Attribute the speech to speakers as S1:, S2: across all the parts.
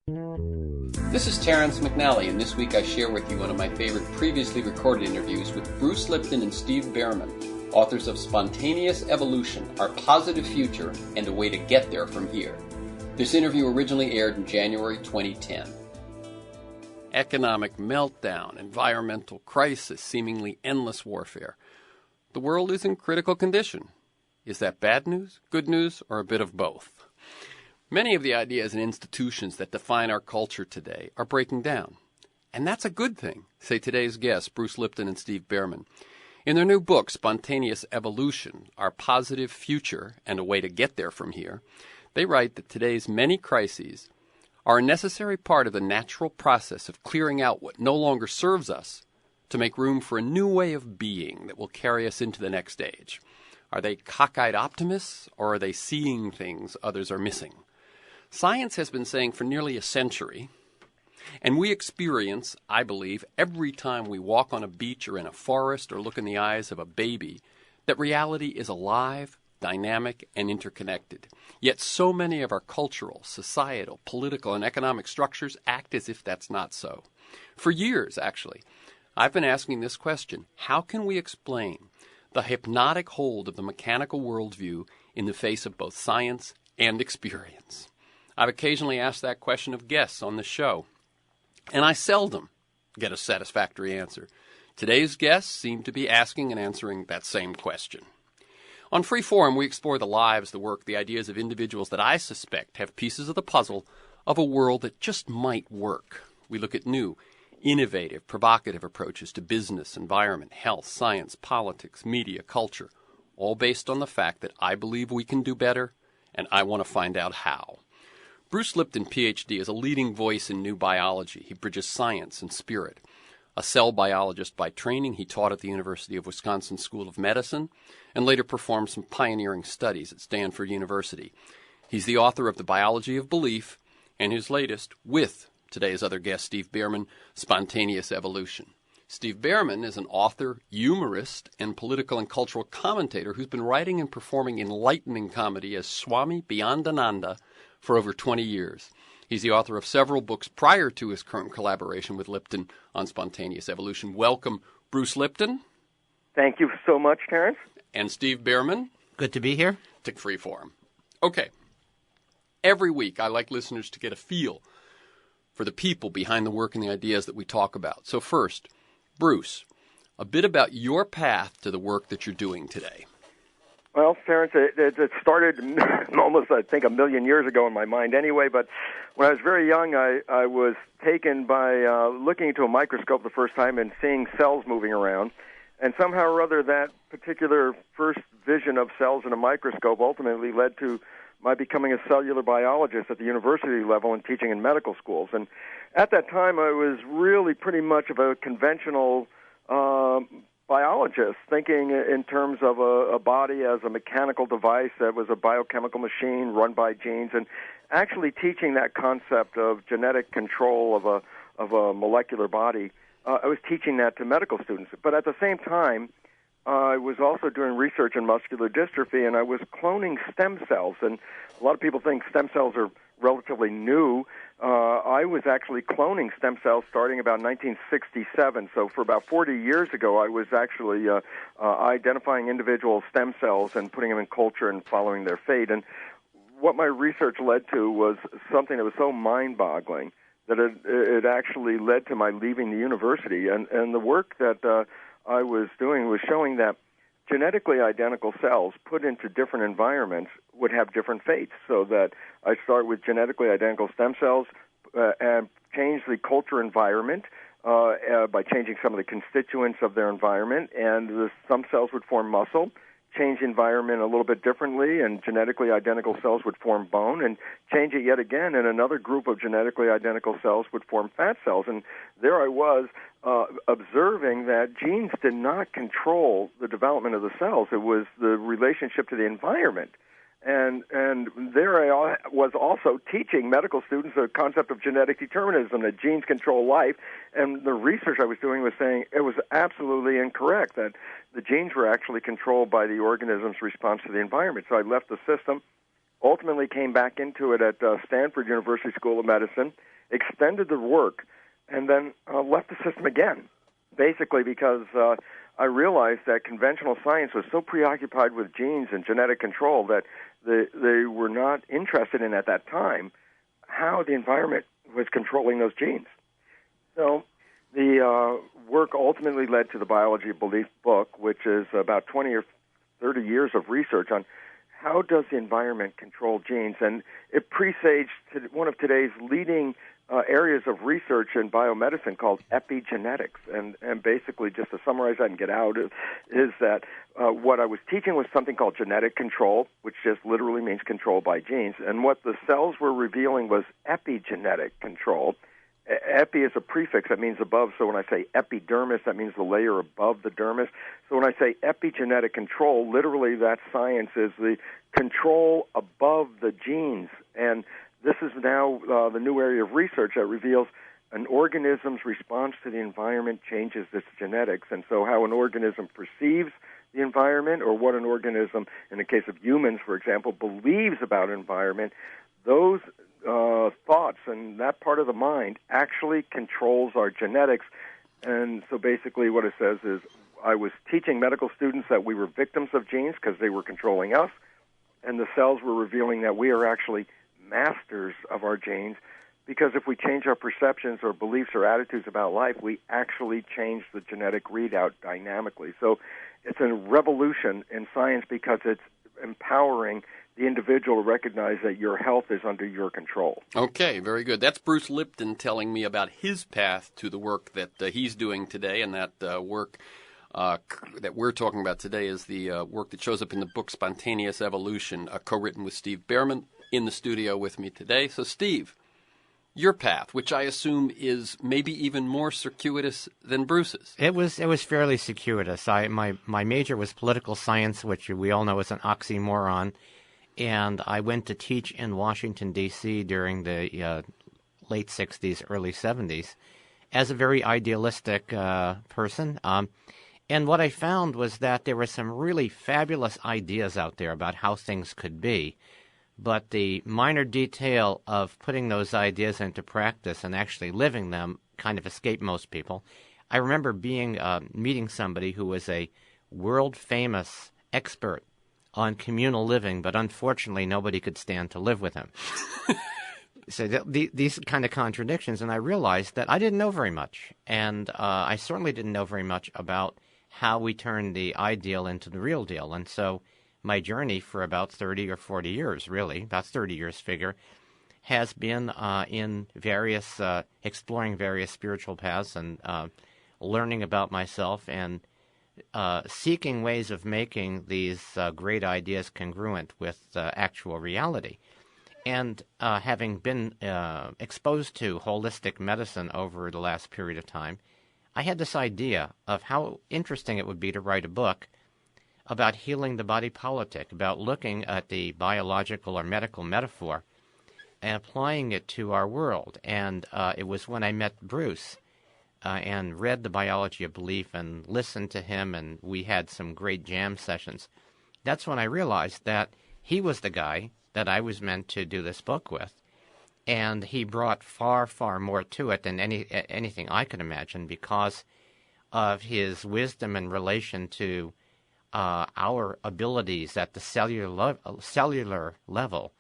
S1: This is Terrence McNally, and this week I share with you one of my favorite previously recorded interviews with Bruce Lipton and Steve Bhaerman, authors of Spontaneous Evolution, Our Positive Future, and a Way to Get There from Here. This interview originally aired in January 2010. Economic meltdown, environmental crisis, seemingly endless warfare. The world is in critical condition. Is that bad news, good news, or a bit of both? Many of the ideas and institutions that define our culture today are breaking down. And that's a good thing, say today's guests, Bruce Lipton and Steve Bhaerman. In their new book, Spontaneous Evolution, Our Positive Future, and a Way to Get There from Here, they write that today's many crises are a necessary part of the natural process of clearing out what no longer serves us to make room for a new way of being that will carry us into the next age. Are they cockeyed optimists, or are they seeing things others are missing? Science has been saying for nearly a century, and we experience, I believe, every time we walk on a beach or in a forest or look in the eyes of a baby, that reality is alive, dynamic, and interconnected. Yet so many of our cultural, societal, political, and economic structures act as if that's not so. For years, actually, I've been asking this question: how can we explain the hypnotic hold of the mechanical worldview in the face of both science and experience? I've occasionally asked that question of guests on the show, and I seldom get a satisfactory answer. Today's guests seem to be asking and answering that same question. On Freeform, we explore the lives, the work, the ideas of individuals that I suspect have pieces of the puzzle of a world that just might work. We look at new, innovative, provocative approaches to business, environment, health, science, politics, media, culture, all based on the fact that I believe we can do better, and I want to find out how. Bruce Lipton, Ph.D., is a leading voice in new biology. He bridges science and spirit. A cell biologist by training, he taught at the University of Wisconsin School of Medicine and later performed some pioneering studies at Stanford University. He's the author of The Biology of Belief and his latest, with today's other guest, Steve Bhaerman, Spontaneous Evolution. Steve Bhaerman is an author, humorist, and political and cultural commentator who's been writing and performing enlightening comedy as Swami Beyondananda for over 20 years. He's the author of several books prior to his current collaboration with Lipton on Spontaneous Evolution. Welcome, Bruce Lipton.
S2: Thank you so much, Terrence.
S1: And Steve Bhaerman.
S3: Good to be here.
S1: To Freeform. Okay. Every week, I like listeners to get a feel for the people behind the work and the ideas that we talk about. So first, Bruce, a bit about your path to the work that you're doing today.
S2: Well, Terrence, it started almost, I think, a million years ago in my mind anyway, but when I was very young, I was taken by looking into a microscope the first time and seeing cells moving around, and somehow or other that particular first vision of cells in a microscope ultimately led to my becoming a cellular biologist at the university level and teaching in medical schools. And at that time, I was really pretty much of a conventional biologist, thinking in terms of a body as a mechanical device that was a biochemical machine run by genes, and actually teaching that concept of genetic control of a molecular body. I was teaching that to medical students. But at the same time, I was also doing research in muscular dystrophy, and I was cloning stem cells. And a lot of people think stem cells are relatively new. I was actually cloning stem cells starting about 1967. So for about 40 years ago, I was actually identifying individual stem cells and putting them in culture and following their fate. And what my research led to was something that was so mind-boggling that it actually led to my leaving the university. And the work that I was doing was showing that genetically identical cells put into different environments would have different fates, so that I start with genetically identical stem cells and change the culture environment by changing some of the constituents of their environment, and some cells would form muscle, change the environment a little bit differently, and genetically identical cells would form bone, and change it yet again, and another group of genetically identical cells would form fat cells. And there I was observing that genes did not control the development of the cells. It was the relationship to the environment. And there I was also teaching medical students the concept of genetic determinism, that genes control life. And the research I was doing was saying it was absolutely incorrect, that the genes were actually controlled by the organism's response to the environment. So I left the system, ultimately came back into it at Stanford University School of Medicine, extended the work, and then left the system again, basically because I realized that conventional science was so preoccupied with genes and genetic control that they were not interested in, at that time, how the environment was controlling those genes. So the work ultimately led to the Biology of Belief book, which is about 20 or 30 years of research on how does the environment control genes. And it presaged one of today's leading areas of research in biomedicine called epigenetics. And basically, just to summarize that and get out, is that what I was teaching was something called genetic control, which just literally means control by genes. And what the cells were revealing was epigenetic control. Epi is a prefix that means above, so when I say epidermis, that means the layer above the dermis. So when I say epigenetic control, literally that science is the control above the genes. And this is now the new area of research that reveals an organism's response to the environment changes its genetics. And so how an organism perceives the environment, or what an organism, in the case of humans, for example, believes about environment, those thoughts and that part of the mind actually controls our genetics. And so basically what it says is, I was teaching medical students that we were victims of genes because they were controlling us, and the cells were revealing that we are actually masters of our genes, because if we change our perceptions or beliefs or attitudes about life, we actually change the genetic readout dynamically. So it's a revolution in science because it's empowering the individual to recognize that your health is under your control.
S1: Okay, very good. That's Bruce Lipton telling me about his path to the work that he's doing today, and that work that we're talking about today is the work that shows up in the book Spontaneous Evolution, co-written with Steve Bhaerman, in the studio with me today. So, Steve, your path, which I assume is maybe even more circuitous than Bruce's.
S3: It was fairly circuitous. My major was political science, which we all know is an oxymoron. And I went to teach in Washington, D.C. during the late 60s, early 70s as a very idealistic person. And what I found was that there were some really fabulous ideas out there about how things could be. But the minor detail of putting those ideas into practice and actually living them kind of escaped most people. I remember meeting somebody who was a world-famous expert on communal living, but unfortunately nobody could stand to live with him. So these kind of contradictions, and I realized that I didn't know very much, and I certainly didn't know very much about how we turn the ideal into the real deal. And so my journey for about 30 or 40 years, really, about 30 years figure, has been in various, exploring various spiritual paths and learning about myself and seeking ways of making these great ideas congruent with actual reality. And having been exposed to holistic medicine over the last period of time, I had this idea of how interesting it would be to write a book about healing the body politic, about looking at the biological or medical metaphor and applying it to our world. And it was when I met Bruce and read The Biology of Belief and listened to him, and we had some great jam sessions. That's when I realized that he was the guy that I was meant to do this book with. And he brought far, far more to it than anything I could imagine, because of his wisdom in relation to our abilities at the cellular level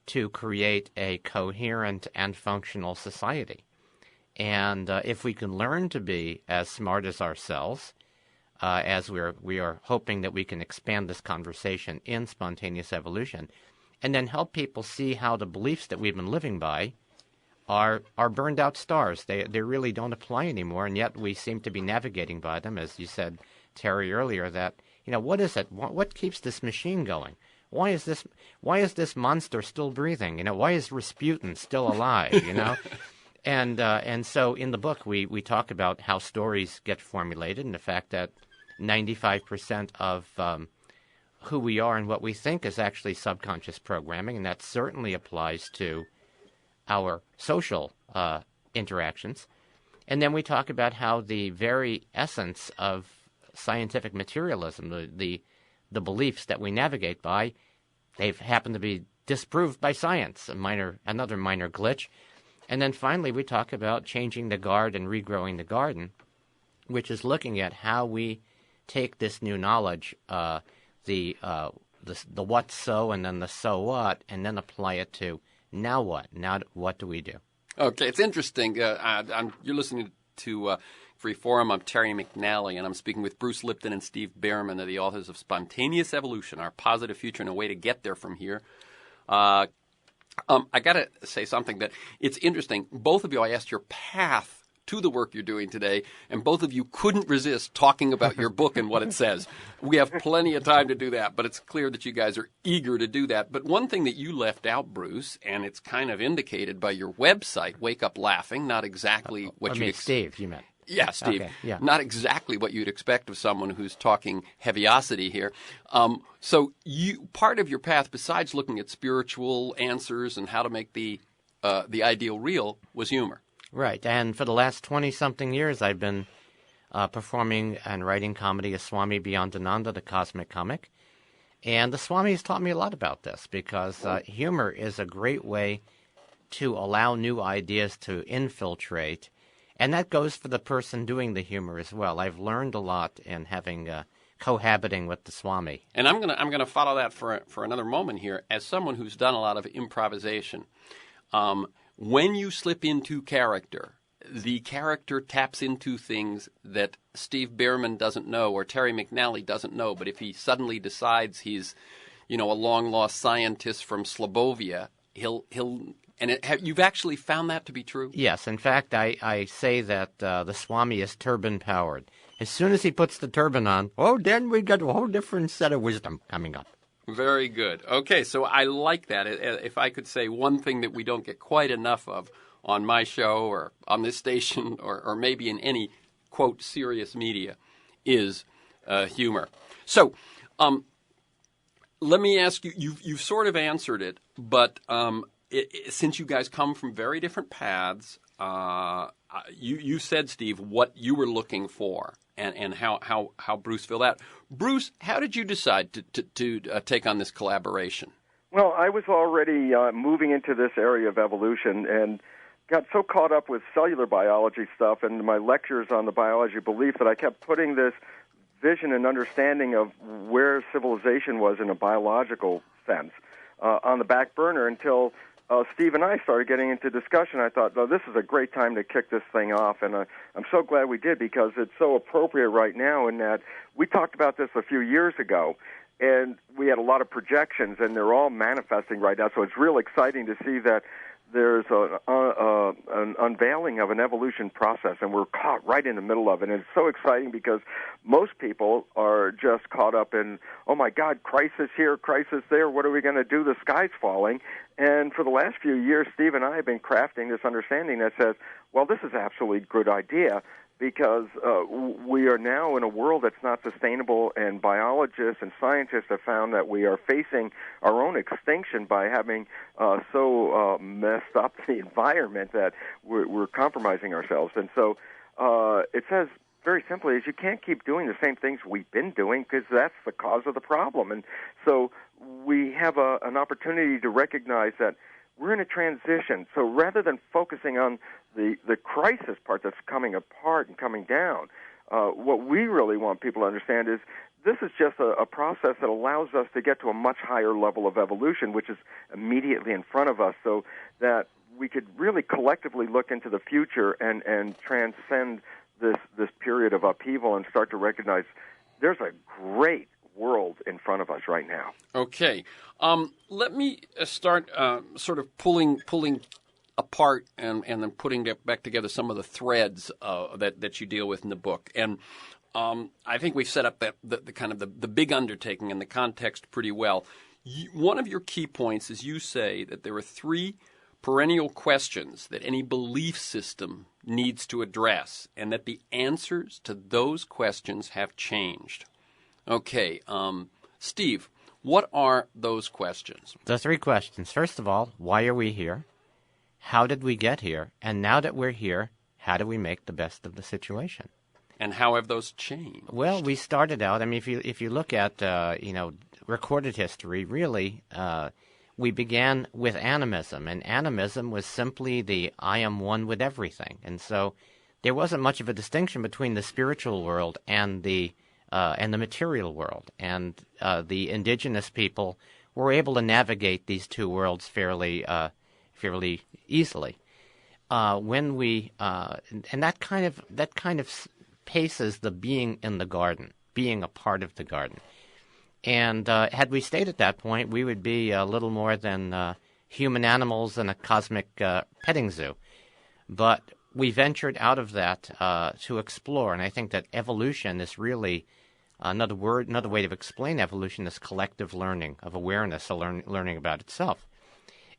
S3: to create a coherent and functional society. And if we can learn to be as smart as ourselves, as we are hoping that we can expand this conversation in Spontaneous Evolution, and then help people see how the beliefs that we've been living by are burned out stars. They really don't apply anymore, and yet we seem to be navigating by them, as you said, Terry, earlier, that, what is it? What keeps this machine going? Why is this monster still breathing? Why is Rasputin still alive? And so in the book we talk about how stories get formulated, and the fact that 95% of who we are and what we think is actually subconscious programming, and that certainly applies to our social interactions. And then we talk about how the very essence of scientific materialism, the beliefs that we navigate by, they've happened to be disproved by science, another minor glitch. And then finally, we talk about changing the guard and regrowing the garden, which is looking at how we take this new knowledge, the what so and then the so what, and then apply it to now what? Now what do we do?
S1: Okay, it's interesting. You're listening to Free Forum. I'm Terry McNally, and I'm speaking with Bruce Lipton and Steve Bhaerman. They're the authors of Spontaneous Evolution, Our Positive Future and a Way to Get There from Here. I got to say something that it's interesting. Both of you, I asked your path to the work you're doing today, and both of you couldn't resist talking about your book and what it says. We have plenty of time to do that, but it's clear that you guys are eager to do that. But one thing that you left out, Bruce, and it's kind of indicated by your website, Wake Up Laughing, not exactly what you...
S3: Steve, you meant.
S1: Yeah, Steve.
S3: Okay, yeah.
S1: Not exactly what you'd expect of someone who's talking heaviosity here. So part of your path, besides looking at spiritual answers and how to make the ideal real, was humor.
S3: Right, and for the last 20-something years, I've been performing and writing comedy as Swami Beyondananda, the cosmic comic. And the Swami has taught me a lot about this because humor is a great way to allow new ideas to infiltrate. And that goes for the person doing the humor as well. I've learned a lot in having cohabiting with the Swami.
S1: And I'm gonna follow that for another moment here. As someone who's done a lot of improvisation, when you slip into character, the character taps into things that Steve Bhaerman doesn't know or Terry McNally doesn't know. But if he suddenly decides he's, a long-lost scientist from Slobovia, he'll. And you've actually found that to be true?
S3: Yes. In fact, I say that the Swami is turban-powered. As soon as he puts the turban on, then we got a whole different set of wisdom coming up.
S1: Very good. Okay, so I like that. If I could say one thing that we don't get quite enough of on my show or on this station or maybe in any, quote, serious media is humor. So let me ask you, you've sort of answered it, but since you guys come from very different paths, you said, Steve, what you were looking for and how Bruce filled out. Bruce, how did you decide to take on this collaboration?
S2: Well, I was already moving into this area of evolution and got so caught up with cellular biology stuff and my lectures on the biology of belief that I kept putting this vision and understanding of where civilization was in a biological sense on the back burner until Steve and I started getting into discussion. I thought, this is a great time to kick this thing off, and I'm so glad we did because it's so appropriate right now in that we talked about this a few years ago, and we had a lot of projections, and they're all manifesting right now, so it's real exciting to see that there's an unveiling of an evolution process, and we're caught right in the middle of it. And it's so exciting because most people are just caught up in, oh, my God, crisis here, crisis there, what are we going to do? The sky's falling. And for the last few years, Steve and I have been crafting this understanding that says, well, this is absolutely a good idea because we are now in a world that's not sustainable, and biologists and scientists have found that we are facing our own extinction by having so messed up the environment that we're compromising ourselves. And so it says very simply is you can't keep doing the same things we've been doing because that's the cause of the problem. And so we have an opportunity to recognize that we're in a transition. So rather than focusing on the crisis part that's coming apart and coming down, what we really want people to understand is this is just a process that allows us to get to a much higher level of evolution, which is immediately in front of us, so that we could really collectively look into the future and transcend this period of upheaval and start to recognize there's a great world in front of us right now.
S1: Okay. Let me start sort of pulling apart and then putting back together some of the threads that you deal with in the book. And I think we've set up the kind of the big undertaking and the context pretty well. One of your key points is you say that there are three perennial questions that any belief system needs to address, and that the answers to those questions have changed. Okay, Steve, what are those questions?
S3: The three questions. First of all, why are we here? How did we get here? And now that we're here, how do we make the best of the situation?
S1: And how have those changed?
S3: Well, we started out, I mean, if you look at, recorded history, really, we began with animism, and animism was simply the I am one with everything. And so there wasn't much of a distinction between the spiritual world and the material world. And the indigenous people were able to navigate these two worlds fairly easily. And that kind of paces the being in the garden, being a part of the garden. And had we stayed at that point, we would be little more than human animals in a cosmic petting zoo. But we ventured out of that to explore, and I think that evolution is really another way to explain evolution is collective learning of awareness, learning about itself.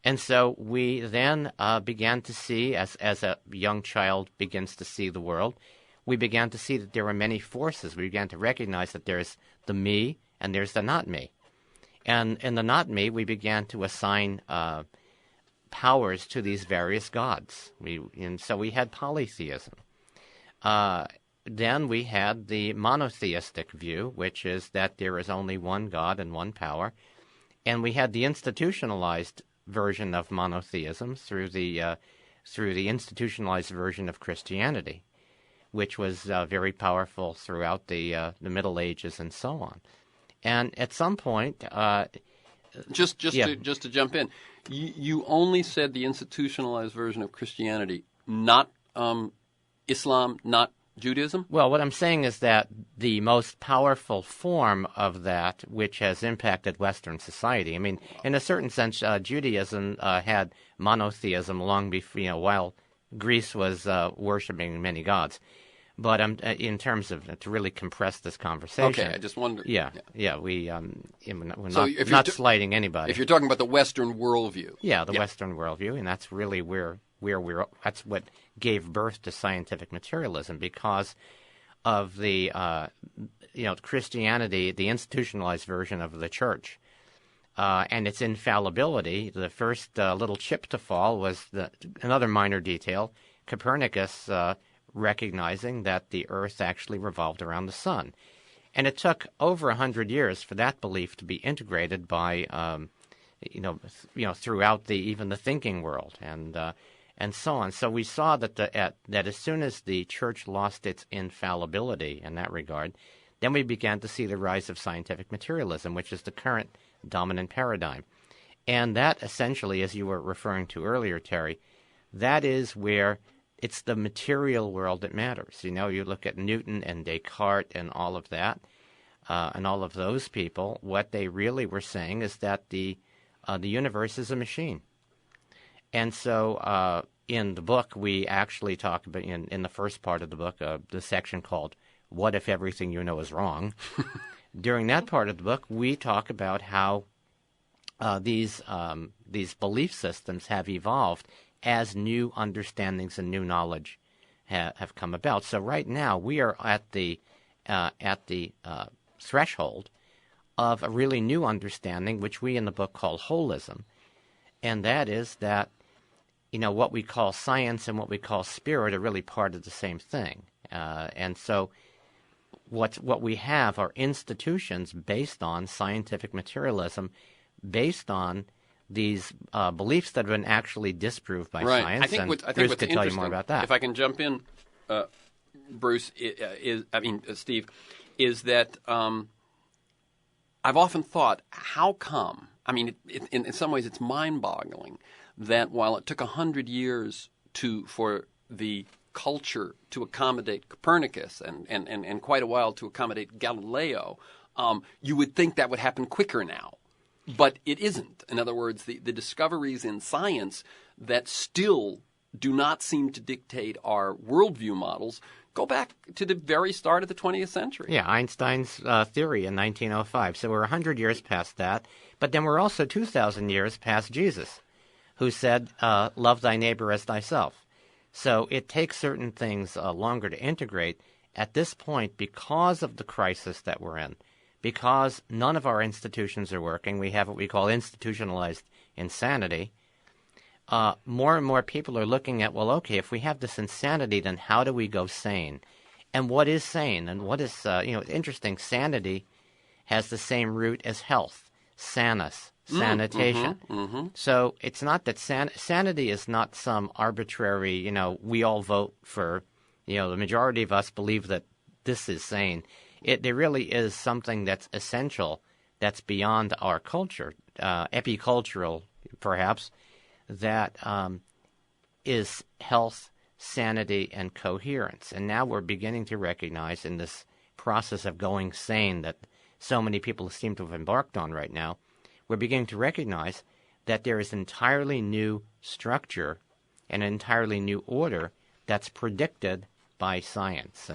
S3: And so we then began to see, as a young child begins to see the world, we began to see that there were many forces. We began to recognize that there's the me and there's the not me. And in the not me, we began to assign powers to these various gods. And so we had polytheism. Then we had the monotheistic view, which is that there is only one God and one power. And we had the institutionalized version of monotheism through the institutionalized version of Christianity, which was very powerful throughout the Middle Ages and so on. And at some point,
S1: just to jump in, you only said the institutionalized version of Christianity, not Islam, not Judaism?
S3: Well, what I'm saying is that the most powerful form of that, which has impacted Western society, I mean, in a certain sense, Judaism had monotheism long before, while Greece was worshiping many gods. But in terms of, to really compress this conversation.
S1: Okay, I just wondered.
S3: We're not slighting anybody.
S1: If you're talking about the Western worldview.
S3: Yeah, Western worldview, and that's really that's what gave birth to scientific materialism, because of the Christianity, the institutionalized version of the church, and its infallibility. The first little chip to fall was another minor detail. Copernicus recognizing that the Earth actually revolved around the sun, and it took over 100 years for that belief to be integrated by throughout even the thinking world and so on. So we saw that that as soon as the church lost its infallibility in that regard, then we began to see the rise of scientific materialism, which is the current dominant paradigm. And that essentially, as you were referring to earlier, Terry, that is where it's the material world that matters. You look at Newton and Descartes and all of that, and all of those people, what they really were saying is that the universe is a machine. And so in the book, we actually talk about, in the first part of the book, the section called What If Everything You Know Is Wrong? During that part of the book, we talk about how these belief systems have evolved as new understandings and new knowledge have come about. So right now, we are at the threshold of a really new understanding, which we in the book call holism, and that is that what we call science and what we call spirit are really part of the same thing. And so what we have are institutions based on scientific materialism, based on these beliefs that have been actually disproved by science.
S1: I think what's
S3: Bruce could tell you more about that.
S1: If I can jump in, Bruce, Steve, is that I've often thought, how come? I mean, in some ways, it's mind-boggling that while it took 100 years for the culture to accommodate Copernicus and quite a while to accommodate Galileo, you would think that would happen quicker now. But it isn't. In other words, the discoveries in science that still do not seem to dictate our worldview models go back to the very start of the 20th century.
S3: Yeah, Einstein's theory in 1905. So we're 100 years past that. But then we're also 2,000 years past Jesus, who said, love thy neighbor as thyself. So it takes certain things longer to integrate. At this point, because of the crisis that we're in, because none of our institutions are working, we have what we call institutionalized insanity, more and more people are looking at, well, okay, if we have this insanity, then how do we go sane? And what is sane? And what is, it's interesting, sanity has the same root as health, sanus, sanitation. So it's not that sanity is not some arbitrary, we all vote for, the majority of us believe that this is sane. There really is something that's essential, that's beyond our culture, epicultural perhaps, that is health, sanity, and coherence. And now we're beginning to recognize in this process of going sane that so many people seem to have embarked on right now, we're beginning to recognize that there is an entirely new structure and an entirely new order that's predicted by science.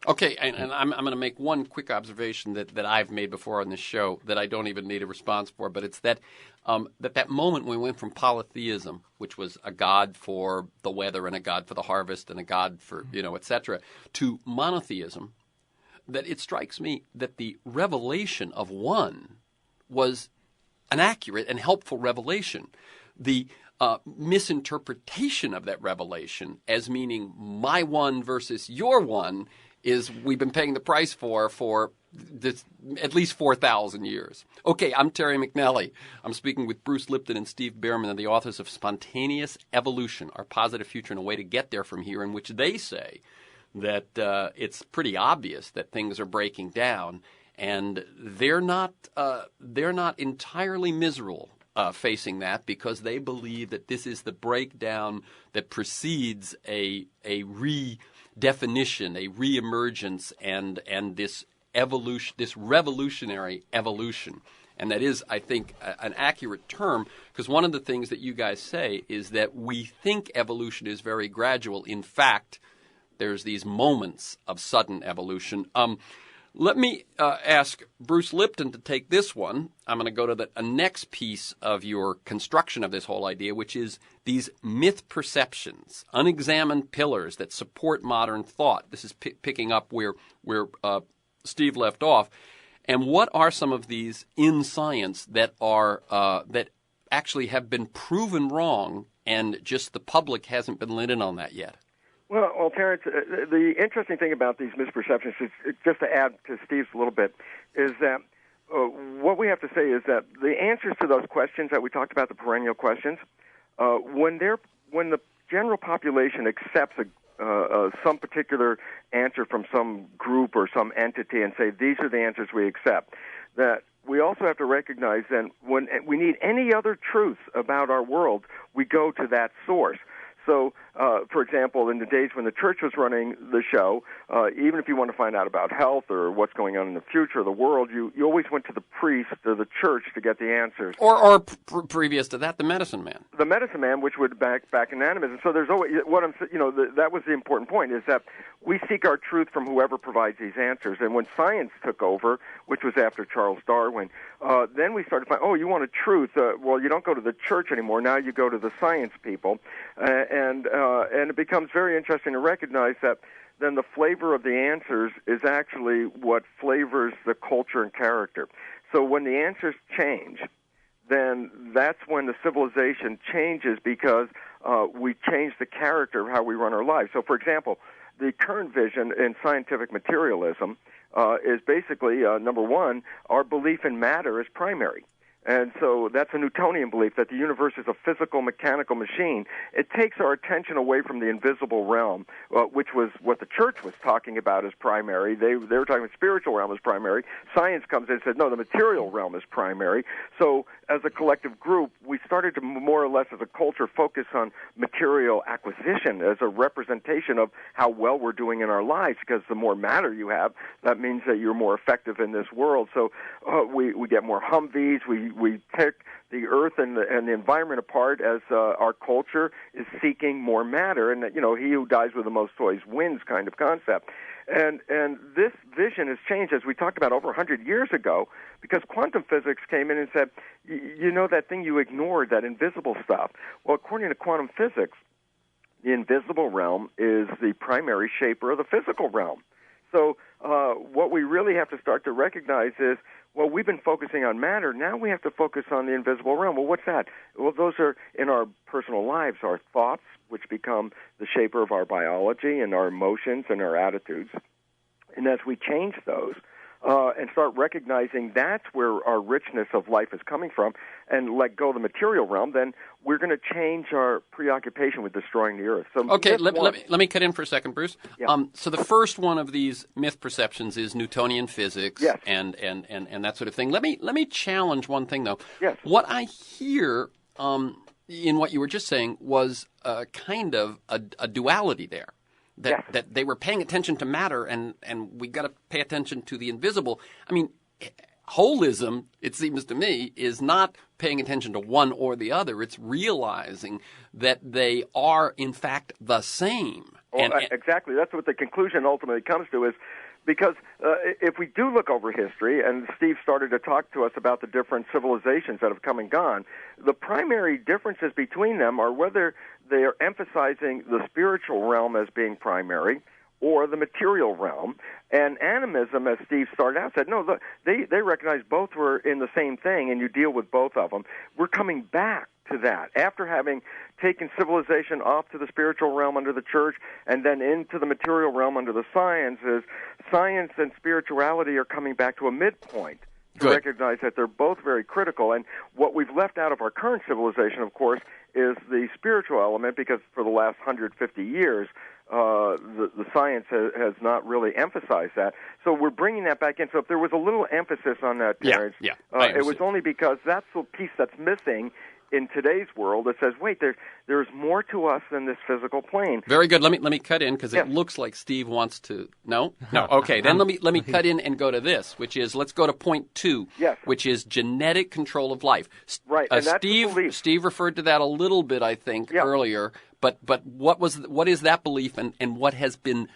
S1: Okay, and I'm going to make one quick observation that I've made before on this show that I don't even need a response for, but it's that that moment when we went from polytheism, which was a god for the weather and a god for the harvest and a god for, et cetera, to monotheism, that it strikes me that the revelation of one was an accurate and helpful revelation. The misinterpretation of that revelation as meaning my one versus your one is we've been paying the price for this, at least 4,000 years. Okay, I'm Terry McNally. I'm speaking with Bruce Lipton and Steve Bhaerman, the authors of Spontaneous Evolution, Our Positive Future and a Way to Get There from Here, in which they say that it's pretty obvious that things are breaking down, and they're not entirely miserable facing that, because they believe that this is the breakdown that precedes a redefinition, a reemergence, and this evolution, this revolutionary evolution. And that is, I think, an accurate term, because one of the things that you guys say is that we think evolution is very gradual. In fact, there's these moments of sudden evolution. Let me ask Bruce Lipton to take this one. I'm going to go to the next piece of your construction of this whole idea, which is these myth perceptions, unexamined pillars that support modern thought. This is picking up where Steve left off. And what are some of these in science that are that actually have been proven wrong, and just the public hasn't been let in on that yet?
S2: Well, Terrence, the interesting thing about these misperceptions, is, just to add to Steve's a little bit, is that what we have to say is that the answers to those questions that we talked about, the perennial questions, when the general population accepts some particular answer from some group or some entity and say, these are the answers we accept, that we also have to recognize then when we need any other truth about our world, we go to that source. So, for example, in the days when the church was running the show, even if you want to find out about health or what's going on in the future of the world, you always went to the priest or the church to get the answers.
S1: Or previous to that, the medicine man.
S2: The medicine man, which would back in animism. So there's always that was the important point, is that we seek our truth from whoever provides these answers. And when science took over, which was after Charles Darwin, then we started to find, you want a truth? Well, you don't go to the church anymore. Now you go to the science people. And it becomes very interesting to recognize that then the flavor of the answers is actually what flavors the culture and character. So when the answers change, then that's when the civilization changes, because we change the character of how we run our lives. So, for example, the current vision in scientific materialism is basically, number one, our belief in matter is primary. And so that's a Newtonian belief that the universe is a physical, mechanical machine. It takes our attention away from the invisible realm, which was what the church was talking about as primary. They were talking about spiritual realm as primary. Science comes in and says, no, the material realm is primary. So as a collective group, we started to more or less as a culture focus on material acquisition as a representation of how well we're doing in our lives, because the more matter you have, that means that you're more effective in this world. So we get more Humvees, we pick the earth and the environment apart as our culture is seeking more matter, and he who dies with the most toys wins kind of concept. And this vision has changed, as we talked about, over 100 years ago, because quantum physics came in and said, that thing you ignored, that invisible stuff. Well, according to quantum physics, the invisible realm is the primary shaper of the physical realm. So what we really have to start to recognize is, well, we've been focusing on matter. Now we have to focus on the invisible realm. Well, what's that? Well, those are in our personal lives, our thoughts, which become the shaper of our biology and our emotions and our attitudes. And as we change those, and start recognizing that's where our richness of life is coming from, and let go of the material realm, then we're going to change our preoccupation with destroying the earth. So
S1: okay, let me cut in for a second, Bruce.
S2: Yeah.
S1: So the first one of these myth perceptions is Newtonian physics,
S2: yes,
S1: and that sort of thing. Let me challenge one thing though.
S2: Yes.
S1: What I hear in what you were just saying was kind of a duality there. That they were paying attention to matter, and we got to pay attention to the invisible. I mean, holism, it seems to me, is not paying attention to one or the other. It's realizing that they are, in fact, the same.
S2: Exactly. That's what the conclusion ultimately comes to, is because if we do look over history, and Steve started to talk to us about the different civilizations that have come and gone, the primary differences between them are whether they are emphasizing the spiritual realm as being primary or the material realm. And animism, as Steve started out, said, no, they recognize both were in the same thing, and you deal with both of them. We're coming back to that after having taken civilization off to the spiritual realm under the church and then into the material realm under the sciences. Science and spirituality are coming back to a midpoint to recognize that they're both very critical. And what we've left out of our current civilization, of course, is the spiritual element, because for the last 150 years, the science has not really emphasized that. So we're bringing that back in. So if there was a little emphasis on that, Terrence, it was only because that's the piece that's missing in today's world that says, wait, there's more to us than this physical plane.
S1: Very good. Let me cut in, because it looks like Steve wants to. No. Okay. Then let me cut in and go to this, which is, let's go to point 2, which is genetic control of life.
S2: Right. And that's
S1: Steve referred to that a little bit, I think, earlier. But what is that belief, and what has been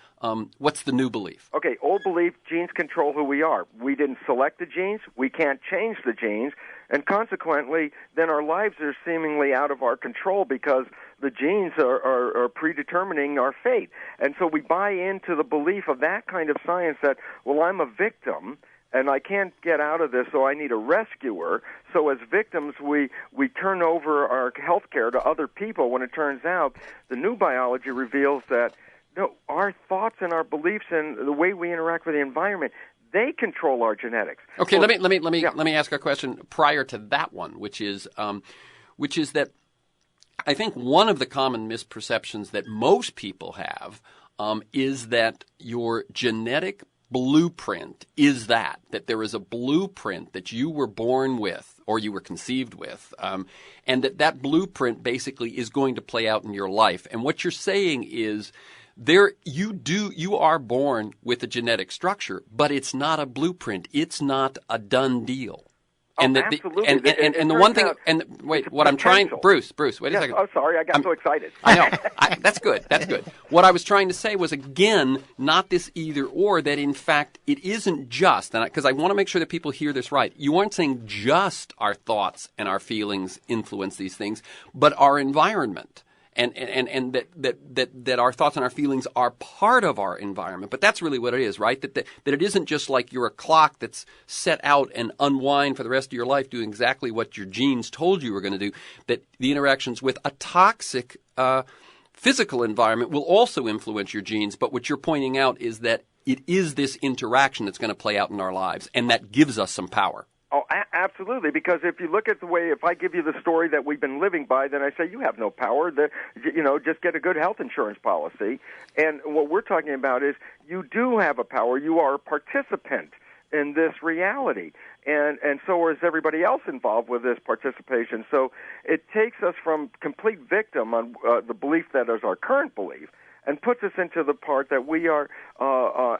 S1: what's the new belief?
S2: Okay, old belief: genes control who we are. We didn't select the genes. We can't change the genes. And consequently, then our lives are seemingly out of our control because the genes are predetermining our fate. And so we buy into the belief of that kind of science that, well, I'm a victim, and I can't get out of this, so I need a rescuer. So as victims, we turn over our health care to other people, when it turns out the new biology reveals that, no, our thoughts and our beliefs and the way we interact with the environment, they control our genetics.
S1: Okay, let me ask a question prior to that one, which is that I think one of the common misperceptions that most people have is that your genetic blueprint is that there is a blueprint that you were born with or you were conceived with, and that blueprint basically is going to play out in your life. And what you're saying is, you are born with a genetic structure, but it's not a blueprint. It's not a done deal. And
S2: absolutely.
S1: And the one thing, and wait, what I'm trying, Bruce, wait a second.
S2: Oh, sorry, I got so excited.
S1: I know. That's good. What I was trying to say was, again, not this either or, that in fact it isn't just, because I want to make sure that people hear this right. You aren't saying just our thoughts and our feelings influence these things, but our environment. And that our thoughts and our feelings are part of our environment. But that's really what it is, right? That it isn't just like you're a clock that's set out and unwind for the rest of your life doing exactly what your genes told you were going to do, that the interactions with a toxic physical environment will also influence your genes. But what you're pointing out is that it is this interaction that's going to play out in our lives, and that gives us some power.
S2: Oh, absolutely, because if you look at the way, if I give you the story that we've been living by, then I say you have no power. Just get a good health insurance policy. And what we're talking about is you do have a power. You are a participant in this reality. And so is everybody else involved with this participation. So it takes us from complete victim on the belief that is our current belief, and puts us into the part that we are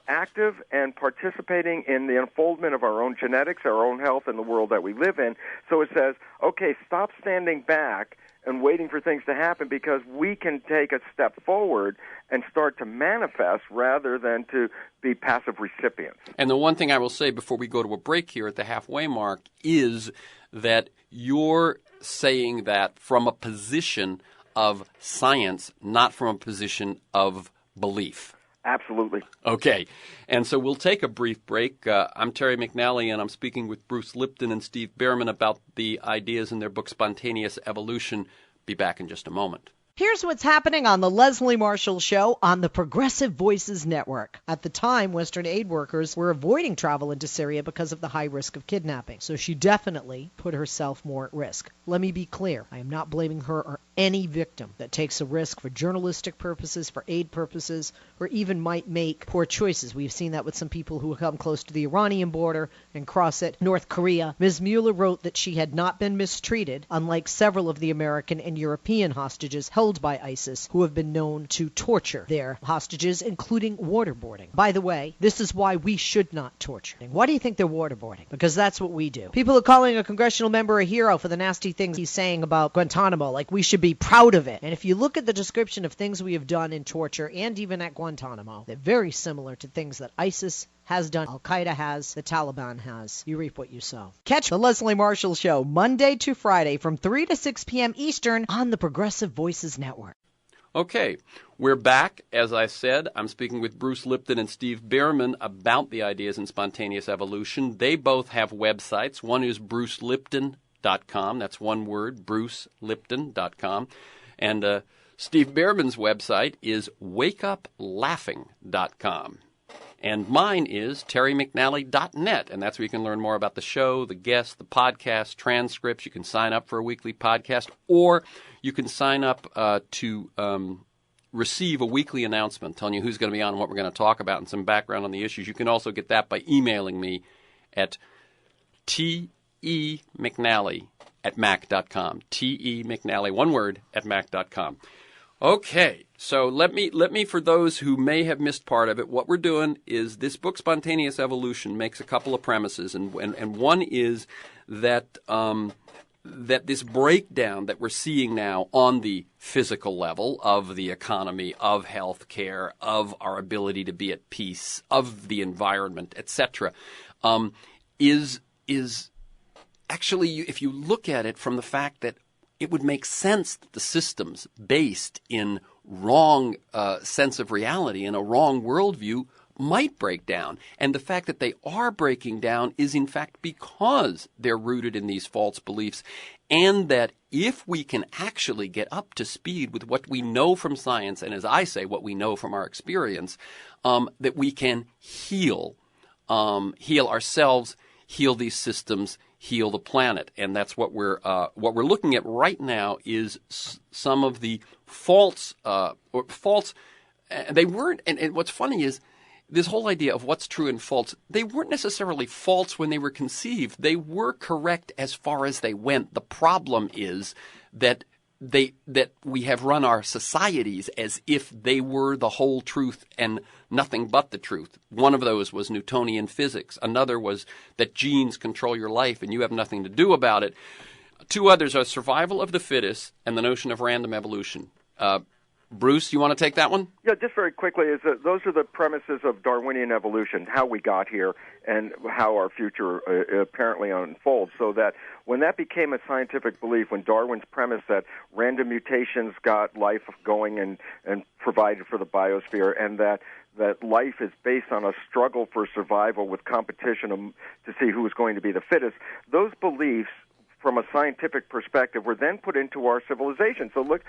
S2: active and participating in the unfoldment of our own genetics, our own health, and the world that we live in. So it says, okay, stop standing back and waiting for things to happen, because we can take a step forward and start to manifest rather than to be passive recipients.
S1: And the one thing I will say before we go to a break here at the halfway mark is that you're saying that from a position of science, not from a position of belief.
S2: Absolutely.
S1: Okay. And so we'll take a brief break. I'm Terry McNally, and I'm speaking with Bruce Lipton and Steve Bhaerman about the ideas in their book, Spontaneous Evolution. Be back in just a moment.
S4: Here's what's happening on the Leslie Marshall Show on the Progressive Voices Network. At the time, Western aid workers were avoiding travel into Syria because of the high risk of kidnapping. So she definitely put herself more at risk. Let me be clear. I am not blaming her or any victim that takes a risk for journalistic purposes, for aid purposes, or even might make poor choices. We've seen that with some people who come close to the Iranian border and cross it. North Korea. Ms. Mueller wrote that she had not been mistreated, unlike several of the American and European hostages held by ISIS, who have been known to torture their hostages, including waterboarding. By the way, this is why we should not torture. Why do you think they're waterboarding? Because that's what we do. People are calling a congressional member a hero for the nasty things he's saying about Guantanamo, like we should be proud of it. And if you look at the description of things we have done in torture and even at Guantanamo, they're very similar to things that ISIS has done, Al-Qaeda has, the Taliban has. You reap what you sow. Catch the Leslie Marshall Show Monday to Friday from 3 to 6 p.m. Eastern on the Progressive Voices Network.
S1: Okay, we're back. As I said, I'm speaking with Bruce Lipton and Steve Bhaerman about the ideas in spontaneous evolution. They both have websites. One is brucelipton.com. That's one word, brucelipton.com. And Steve Bhaerman's website is wakeuplaughing.com. And mine is terrymcnally.net, and that's where you can learn more about the show, the guests, the podcast, transcripts. You can sign up for a weekly podcast, or you can sign up to receive a weekly announcement telling you who's going to be on and what we're going to talk about and some background on the issues. You can also get that by emailing me at temcnally@mac.com. temcnally, one word, at mac.com. Okay, so let me, for those who may have missed part of it, what we're doing is this book, Spontaneous Evolution, makes a couple of premises, and one is that that this breakdown that we're seeing now on the physical level of the economy, of health care, of our ability to be at peace, of the environment, etc., is actually, if you look at it from the fact that it would make sense that the systems based in wrong sense of reality and a wrong worldview might break down. And the fact that they are breaking down is in fact because they're rooted in these false beliefs, and that if we can actually get up to speed with what we know from science, and as I say, what we know from our experience, that we can heal ourselves, heal these systems, heal the planet. And that's what we're looking at right now is some of the false, they weren't, and what's funny is this whole idea of what's true and false, they weren't necessarily false when they were conceived. They were correct as far as they went. The problem is that we have run our societies as if they were the whole truth and nothing but the truth. One of those was Newtonian physics. Another was that genes control your life and you have nothing to do about it. Two others are survival of the fittest and the notion of random evolution. Bruce, you want to take that one?
S2: Yeah, just very quickly, those are the premises of Darwinian evolution, how we got here and how our future apparently unfolds, so that when that became a scientific belief, when Darwin's premise that random mutations got life going and provided for the biosphere, and that life is based on a struggle for survival with competition to see who is going to be the fittest, those beliefs from a scientific perspective were then put into our civilization. So look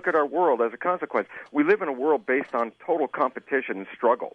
S2: at our world as a consequence. We live in a world based on total competition and struggle.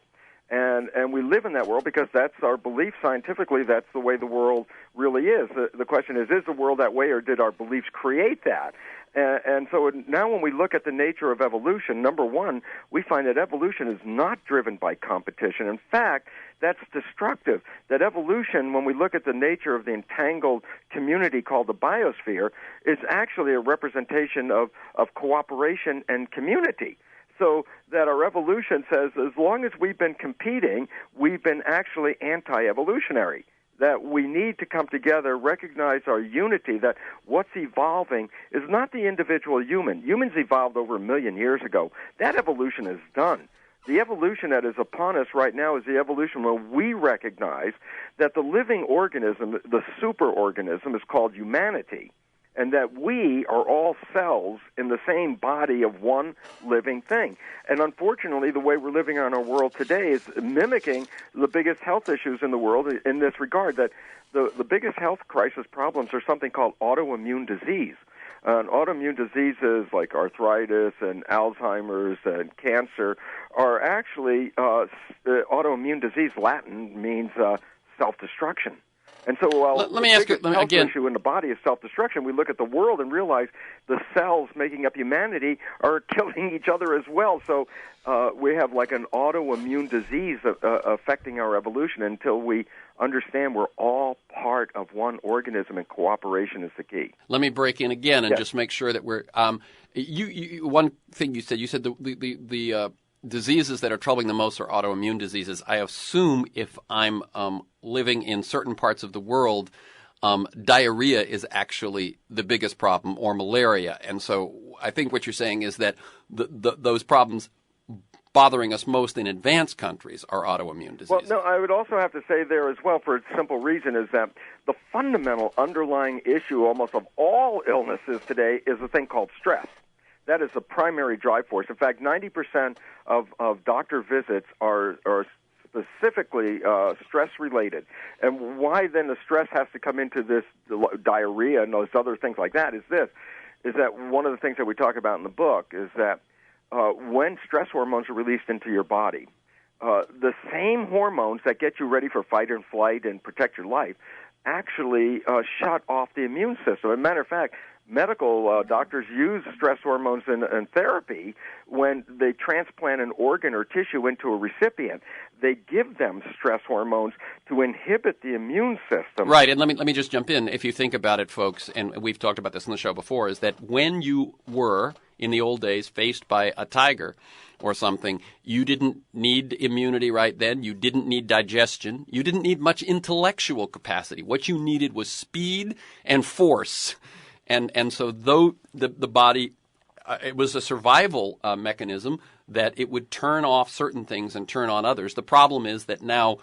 S2: And we live in that world because that's our belief scientifically. That's the way the world really is. The question is the world that way, or did our beliefs create that? And so now when we look at the nature of evolution, number one, we find that evolution is not driven by competition. In fact, that's destructive. That evolution, when we look at the nature of the entangled community called the biosphere, is actually a representation of cooperation and community. So that our evolution says as long as we've been competing, we've been actually anti-evolutionary. That we need to come together, recognize our unity, that what's evolving is not the individual human. Humans evolved over 1 million years ago. That evolution is done. The evolution that is upon us right now is the evolution where we recognize that the living organism, the superorganism, is called humanity, and that we are all cells in the same body of one living thing. And unfortunately, the way we're living on our world today is mimicking the biggest health issues in the world in this regard, that the biggest health crisis problems are something called autoimmune disease. And autoimmune diseases like arthritis and Alzheimer's and cancer are actually autoimmune disease. Latin means self-destruction. And so while
S1: let me ask you
S2: the issue in the body is self-destruction, we look at the world and realize the cells making up humanity are killing each other as well. So we have like an autoimmune disease affecting our evolution until we understand we're all part of one organism, and cooperation is the key.
S1: Let me break in again and just make sure that we're one thing you said the diseases that are troubling the most are autoimmune diseases. I assume if I'm living in certain parts of the world, diarrhea is actually the biggest problem, or malaria. And so I think what you're saying is that those problems bothering us most in advanced countries are autoimmune diseases.
S2: Well, no, I would also have to say there as well, for a simple reason, is that the fundamental underlying issue almost of all illnesses today is a thing called stress. That is the primary drive force. In fact, 90% of doctor visits are specifically stress-related. And why then the stress has to come into this diarrhea and those other things like that is that one of the things that we talk about in the book is that when stress hormones are released into your body, the same hormones that get you ready for fight and flight and protect your life actually shut off the immune system. As a matter of fact, medical doctors use stress hormones in therapy when they transplant an organ or tissue into a recipient. They give them stress hormones to inhibit the immune system.
S1: Right, and let me just jump in. If you think about it, folks, and we've talked about this on the show before, is that when you were, in the old days, faced by a tiger or something, you didn't need immunity right then. You didn't need digestion. You didn't need much intellectual capacity. What you needed was speed and force. And so though the body, it was a survival mechanism that it would turn off certain things and turn on others. The problem is that now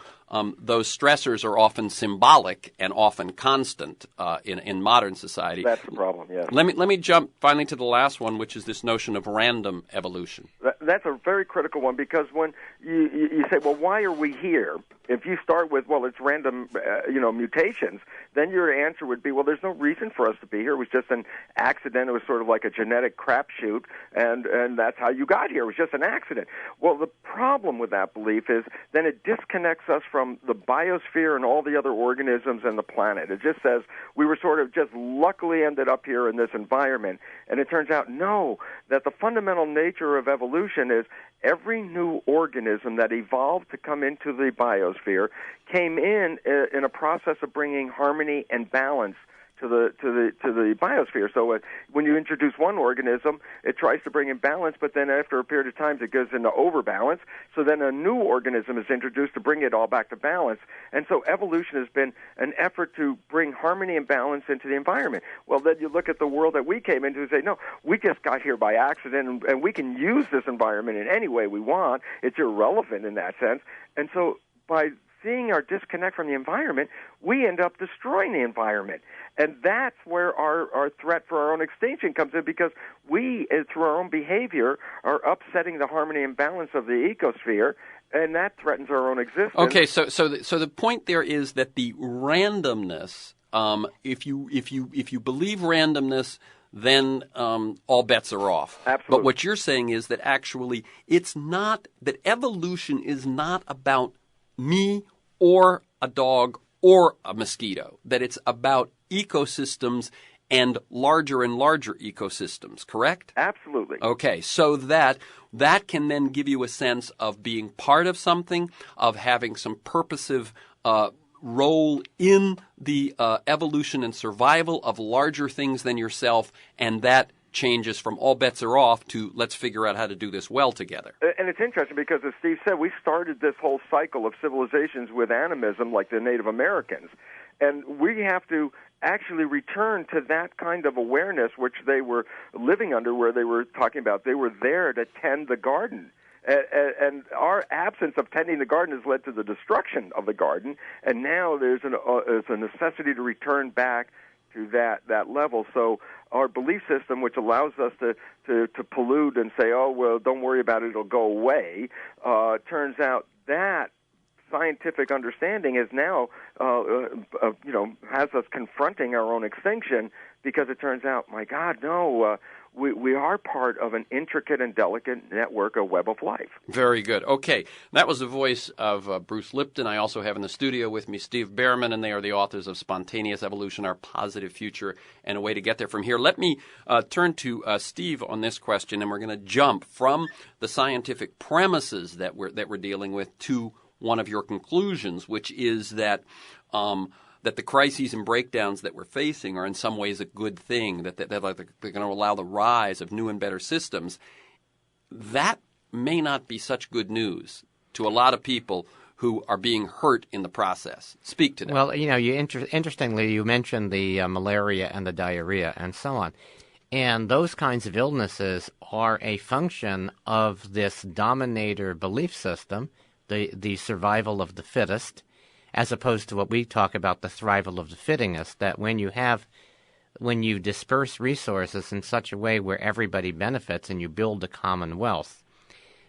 S1: those stressors are often symbolic and often constant in modern society.
S2: That's the problem, yes.
S1: Let me jump finally to the last one, which is this notion of random evolution.
S2: That's a very critical one, because when you say, well, why are we here? If you start with, well, it's random, mutations, then your answer would be, well, there's no reason for us to be here. It was just an accident. It was sort of like a genetic crapshoot, and that's how you got here. It was just an accident. Well, the problem with that belief is then it disconnects us from the biosphere and all the other organisms and the planet. It just says we were sort of just luckily ended up here in this environment. And it turns out, no, that the fundamental nature of evolution is every new organism that evolved to come into the biosphere came in a process of bringing harmony and balance to the biosphere. So when you introduce one organism, it tries to bring in balance, but then after a period of time, it goes into overbalance. So then a new organism is introduced to bring it all back to balance. And so evolution has been an effort to bring harmony and balance into the environment. Well, then you look at the world that we came into and say, no, we just got here by accident, and we can use this environment in any way we want. It's irrelevant in that sense. And so by seeing our disconnect from the environment, we end up destroying the environment. And that's where our threat for our own extinction comes in, because we, through our own behavior, are upsetting the harmony and balance of the ecosphere, and that threatens our own existence.
S1: Okay, so the point there is that the randomness, if you believe randomness, then all bets are off.
S2: Absolutely.
S1: But what you're saying is that actually it's not, that evolution is not about me or a dog or a mosquito, that it's about ecosystems and larger ecosystems, correct?
S2: Absolutely.
S1: Okay, so that can then give you a sense of being part of something, of having some purposive role in the evolution and survival of larger things than yourself, and that changes from all bets are off to let's figure out how to do this well together.
S2: And it's interesting because, as Steve said, we started this whole cycle of civilizations with animism like the Native Americans. And we have to actually return to that kind of awareness which they were living under, where they were talking about they were there to tend the garden. And our absence of tending the garden has led to the destruction of the garden. And now there's a necessity to return back to that level. So our belief system, which allows us to pollute and say, oh, well, don't worry about it, it'll go away, turns out that scientific understanding is now, has us confronting our own extinction, because it turns out, my God, no, we are part of an intricate and delicate network, a web of life.
S1: Very good. Okay, that was the voice of Bruce Lipton. I also have in the studio with me Steve Bhaerman, and they are the authors of Spontaneous Evolution, Our Positive Future, and a Way to Get There from Here. Let me turn to Steve on this question, and we're going to jump from the scientific premises that we're dealing with to one of your conclusions, which is that that the crises and breakdowns that we're facing are in some ways a good thing, that they're going to allow the rise of new and better systems. That may not be such good news to a lot of people who are being hurt in the process. Speak to that.
S3: Well, interestingly, you mentioned the malaria and the diarrhea and so on. And those kinds of illnesses are a function of this dominator belief system, the survival of the fittest, as opposed to what we talk about, the thrival of the fittingest, that when you disperse resources in such a way where everybody benefits and you build a commonwealth,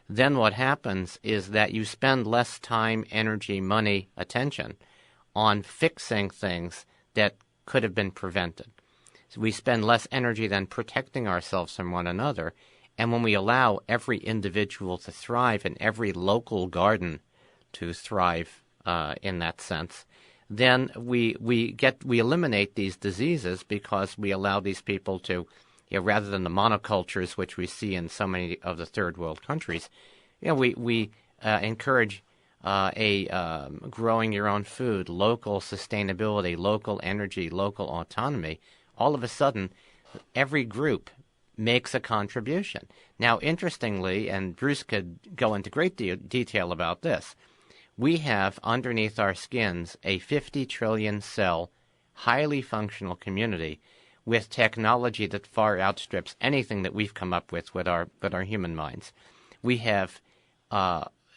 S3: then what happens is that you spend less time, energy, money, attention on fixing things that could have been prevented. So we spend less energy than protecting ourselves from one another, and when we allow every individual to thrive and every local garden to thrive in that sense, then we eliminate these diseases, because we allow these people to, rather than the monocultures which we see in so many of the third world countries, we encourage growing your own food, local sustainability, local energy, local autonomy. All of a sudden, every group makes a contribution. Now, interestingly, and Bruce could go into great detail about this, we have underneath our skins a 50 trillion cell, highly functional community with technology that far outstrips anything that we've come up with our human minds. We have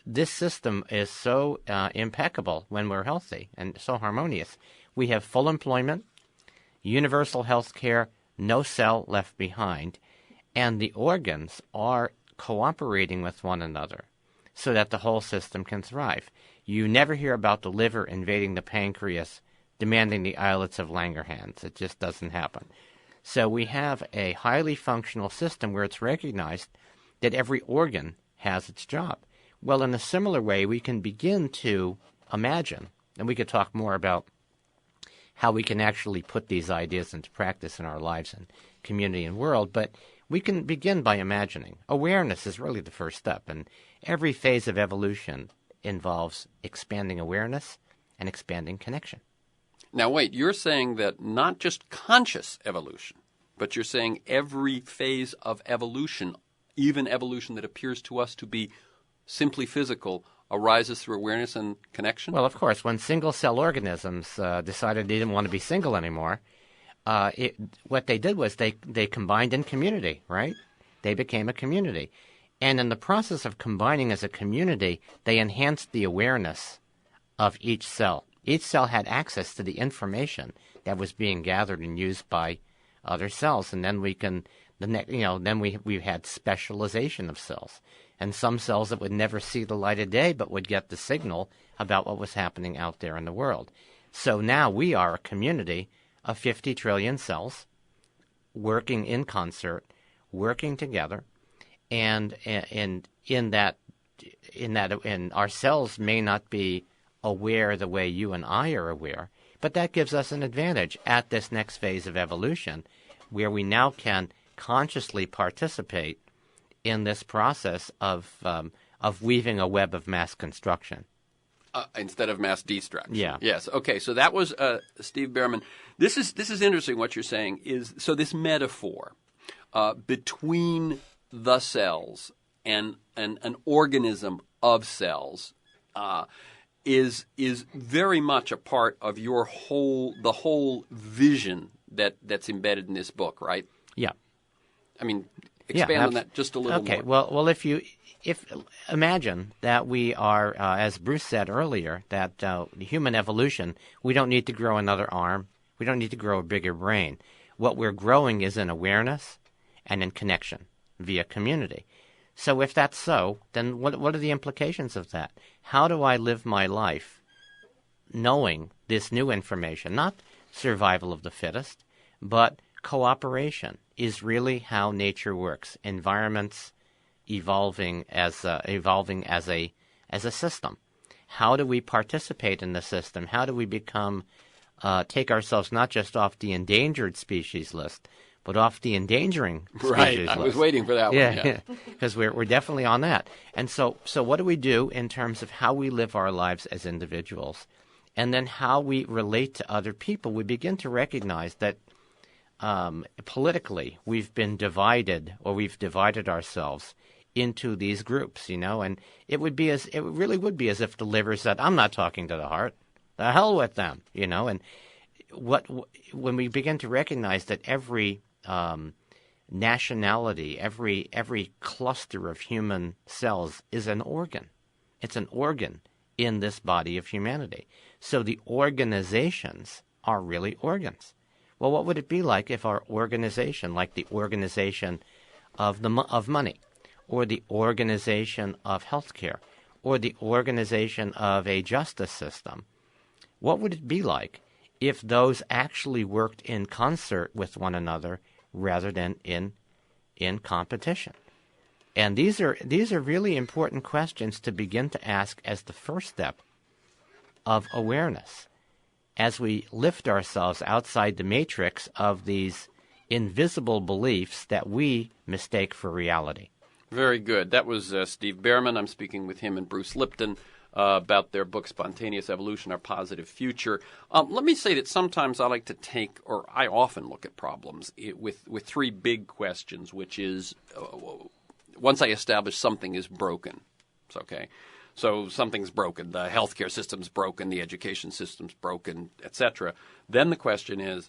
S3: this system is so impeccable when we're healthy and so harmonious. We have full employment, universal health care, no cell left behind, and the organs are cooperating with one another so that the whole system can thrive. You never hear about the liver invading the pancreas, demanding the islets of Langerhans. It just doesn't happen. So we have a highly functional system where it's recognized that every organ has its job. Well, in a similar way, we can begin to imagine, and we could talk more about how we can actually put these ideas into practice in our lives and community and world, but we can begin by imagining. Awareness is really the first step, and every phase of evolution involves expanding awareness and expanding connection.
S1: Now, wait, you're saying that not just conscious evolution, but you're saying every phase of evolution, even evolution that appears to us to be simply physical, arises through awareness and connection?
S3: Well, of course, when single-cell organisms decided they didn't want to be single anymore, what they did was they combined in community, right? They became a community. And in the process of combining as a community, they enhanced the awareness of each cell. Each cell had access to the information that was being gathered and used by other cells, and then we had specialization of cells, and some cells that would never see the light of day but would get the signal about what was happening out there in the world. So now we are a community of 50 trillion cells working in concert, working together. And our cells may not be aware the way you and I are aware, but that gives us an advantage at this next phase of evolution, where we now can consciously participate in this process of weaving a web of mass construction.
S1: Instead of mass destruction.
S3: Yeah.
S1: Yes. Okay. So that was Steve Bhaerman. This is interesting. What you're saying is, so this metaphor between the cells and an organism of cells is very much a part of the whole vision that's embedded in this book, right?
S3: Yeah.
S1: I mean, expand on that just a little more.
S3: Okay. Well, if imagine that we are, as Bruce said earlier, that human evolution, we don't need to grow another arm, we don't need to grow a bigger brain. What we're growing is in awareness and in connection via community. So if that's so, then what are the implications of that? How do I live my life knowing this new information? Not survival of the fittest, but cooperation is really how nature works. Environments evolving as a system. How do we participate in the system? How do we take ourselves not just off the endangered species list, but off the endangering species
S1: Right,
S3: list?
S1: I was waiting for that one.
S3: Yeah, because we're definitely on that. And so what do we do in terms of how we live our lives as individuals, and then how we relate to other people? We begin to recognize that politically we've been divided, or we've divided ourselves into these groups, and it really would be as if the liver said, "I'm not talking to the heart. The hell with them," And when we begin to recognize that every nationality, every cluster of human cells is an organ. It's an organ in this body of humanity. So the organizations are really organs. Well, what would it be like if our organization, like the organization of money, or the organization of healthcare, or the organization of a justice system, what would it be like if those actually worked in concert with one another rather than in competition? And these are really important questions to begin to ask as the first step of awareness, as we lift ourselves outside the matrix of these invisible beliefs that we mistake for reality.
S1: Very good. That was Steve Bhaerman. I'm speaking with him and Bruce Lipton about their book, Spontaneous Evolution, Our Positive Future. Let me say that sometimes I like to I often look at problems with three big questions, which is, once I establish something is broken, it's okay. So something's broken. The healthcare system's broken, the education system's broken, etc. Then the question is,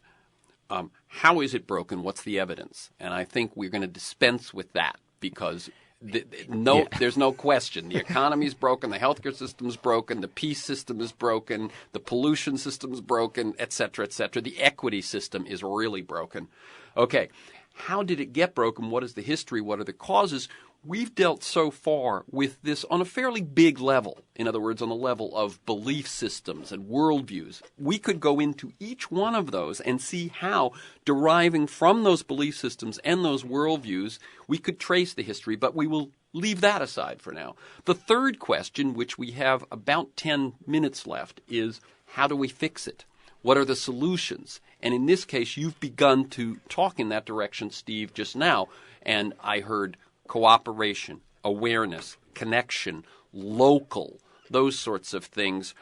S1: how is it broken? What's the evidence? And I think we're going to dispense with that, because there's no question. The economy's broken, the healthcare system's broken, the peace system is broken, the pollution system's broken, et cetera, et cetera. The equity system is really broken. Okay, how did it get broken? What is the history? What are the causes? We've dealt so far with this on a fairly big level. In other words, on the level of belief systems and worldviews. We could go into each one of those and see how, deriving from those belief systems and those worldviews, we could trace the history, but we will leave that aside for now. The third question, which we have about 10 minutes left, is how do we fix it? What are the solutions? And in this case, you've begun to talk in that direction, Steve, just now, and I heard cooperation, awareness, connection, local, those sorts of things.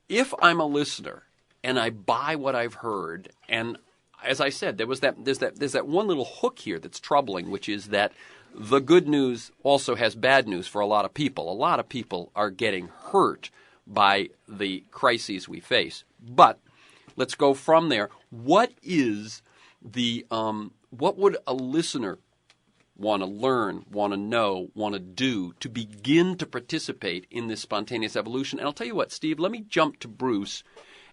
S1: If I'm a listener and I buy what I've heard, and as I said, there's that one little hook here that's troubling, which is that the good news also has bad news for a lot of people. A lot of people are getting hurt by the crises we face. But let's go from there. What would a listener want to learn, want to know, want to do to begin to participate in this spontaneous evolution? And I'll tell you what, Steve, let me jump to Bruce.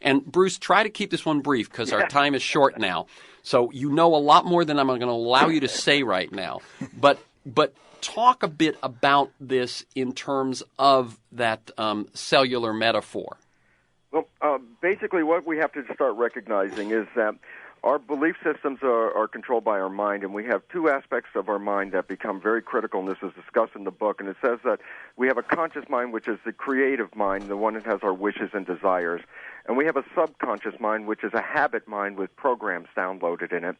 S1: And Bruce, try to keep this one brief because our time is short now. So you know a lot more than I'm going to allow you to say right now. But talk a bit about this in terms of that cellular metaphor.
S2: Well, basically what we have to start recognizing is that our belief systems are controlled by our mind, and we have two aspects of our mind that become very critical, and this is discussed in the book. And it says that we have a conscious mind, which is the creative mind, the one that has our wishes and desires. And we have a subconscious mind, which is a habit mind with programs downloaded in it.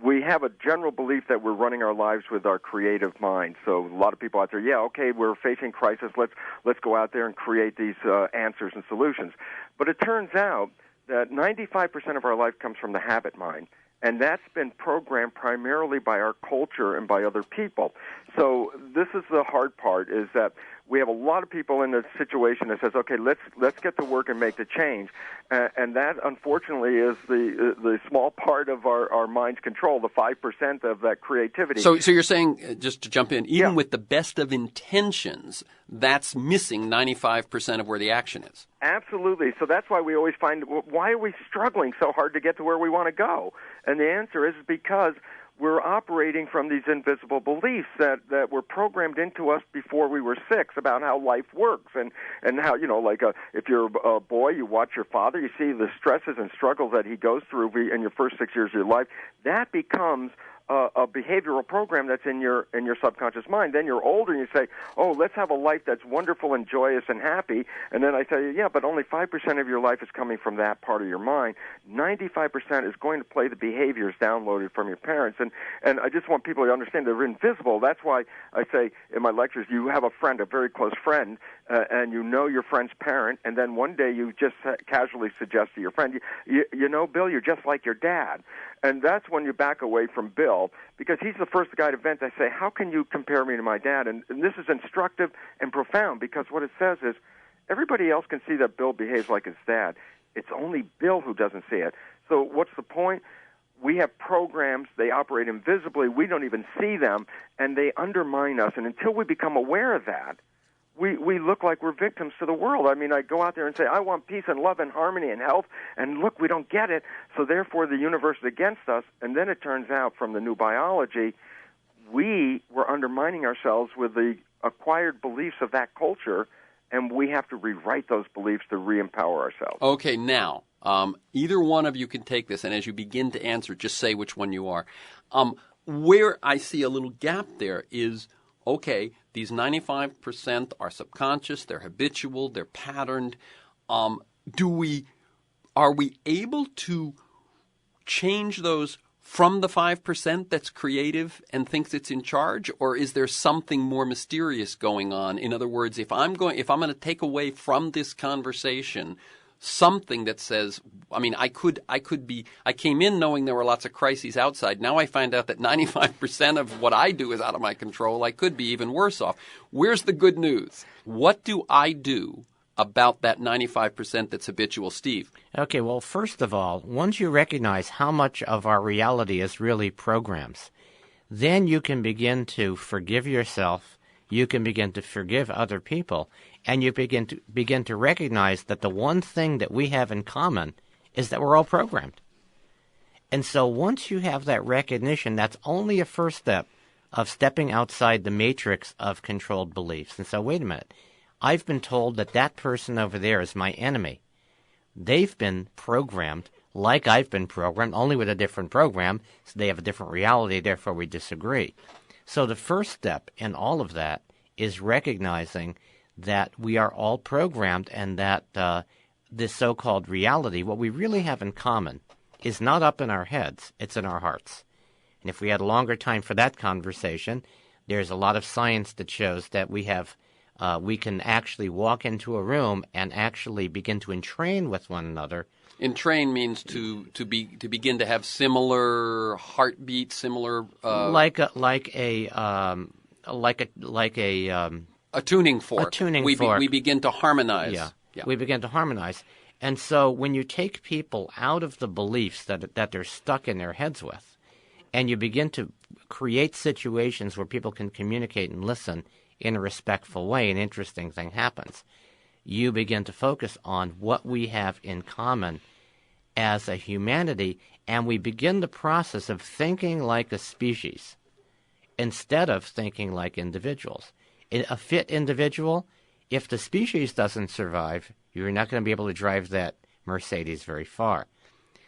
S2: We have a general belief that we're running our lives with our creative mind. So a lot of people out there, we're facing crisis. Let's go out there and create these answers and solutions. But it turns out that 95% of our life comes from the habit mind, and that's been programmed primarily by our culture and by other people. So this is the hard part, is that we have a lot of people in a situation that says, okay, let's get to work and make the change. And that, unfortunately, is the small part of our mind's control, the 5% of that creativity.
S1: So you're saying, just to jump in, even with the best of intentions, that's missing 95% of where the action is.
S2: Absolutely. So that's why we always find, why are we struggling so hard to get to where we want to go? And the answer is because we're operating from these invisible beliefs that were programmed into us before we were 6 about how life works and how, if you're a boy, you watch your father, you see the stresses and struggles that he goes through in your first 6 years of your life. That becomes a behavioral program that's in your subconscious mind. Then you're older and you say, oh, let's have a life that's wonderful and joyous and happy. And then I tell you, yeah, but only 5% of your life is coming from that part of your mind. 95% is going to play the behaviors downloaded from your parents. And I just want people to understand they're invisible. That's why I say in my lectures, you have a friend, a very close friend, and you know your friend's parent, and then one day you just casually suggest to your friend, you know, Bill, you're just like your dad. And that's when you back away from Bill, because he's the first guy to vent. I say, how can you compare me to my dad? And this is instructive and profound, because what it says is everybody else can see that Bill behaves like his dad. It's only Bill who doesn't see it. So what's the point? We have programs, they operate invisibly, we don't even see them, and they undermine us. And until we become aware of that, we look like we're victims to the world. I mean, I go out there and say, I want peace and love and harmony and health, and look, we don't get it, so therefore the universe is against us. And then it turns out from the new biology, we were undermining ourselves with the acquired beliefs of that culture, and we have to rewrite those beliefs to re-empower ourselves.
S1: Okay, now, either one of you can take this, and as you begin to answer, just say which one you are. Where I see a little gap there is, okay, these 95% are subconscious, they're habitual, they're patterned. Are we able to change those from the 5% that's creative and thinks it's in charge, or is there something more mysterious going on? In other words, if I'm going to take away from this conversation something that says, I mean, I came in knowing there were lots of crises outside. Now I find out that 95% of what I do is out of my control. I could be even worse off. Where's the good news? What do I do about that 95% that's habitual, Steve?
S3: Okay, well, first of all, once you recognize how much of our reality is really programs, then you can begin to forgive yourself, you can begin to forgive other people, and you begin to recognize that the one thing that we have in common is that we're all programmed. And so once you have that recognition, that's only a first step of stepping outside the matrix of controlled beliefs. And so, wait a minute, I've been told that that person over there is my enemy. They've been programmed like I've been programmed, only with a different program, so they have a different reality, therefore we disagree. So the first step in all of that is recognizing that we are all programmed, and that this so-called reality, what we really have in common, is not up in our heads, it's in our hearts. And if we had a longer time for that conversation, there's a lot of science that shows that we can actually walk into a room and actually begin to entrain with one another.
S1: Entrain means to begin to have similar heartbeat, similar a tuning fork. We begin to harmonize.
S3: Yeah, we begin to harmonize. And so when you take people out of the beliefs that they're stuck in their heads with, and you begin to create situations where people can communicate and listen in a respectful way, an interesting thing happens. You begin to focus on what we have in common as a humanity, and we begin the process of thinking like a species instead of thinking like individuals. A fit individual, if the species doesn't survive, you're not going to be able to drive that Mercedes very far.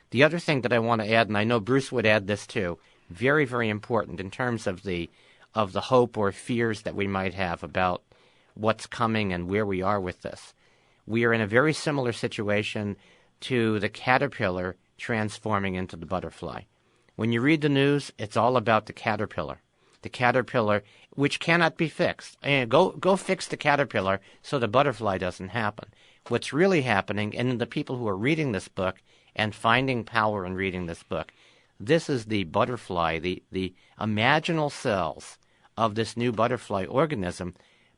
S3: The other thing that I want to add, and I know Bruce would add this too, very, very important in terms of the hope or fears that we might have about what's coming and where we are with this. We are in a very similar situation to the caterpillar transforming into the butterfly. When you read the news, it's all about the caterpillar, which cannot be fixed. Go fix the caterpillar so the butterfly doesn't happen. What's really happening, and the people who are reading this book and finding power in reading this book, this is the butterfly, the imaginal cells of this new butterfly organism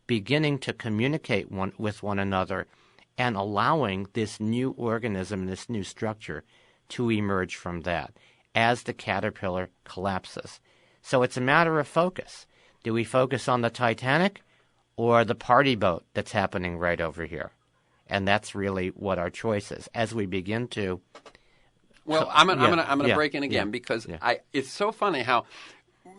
S3: beginning to communicate with one another and allowing this new organism, this new structure, to emerge from that as the caterpillar collapses. So it's a matter of focus. Do we focus on the Titanic or the party boat that's happening right over here? And that's really what our choice is. As we begin to
S1: Well, I'm gonna break in again because it's so funny how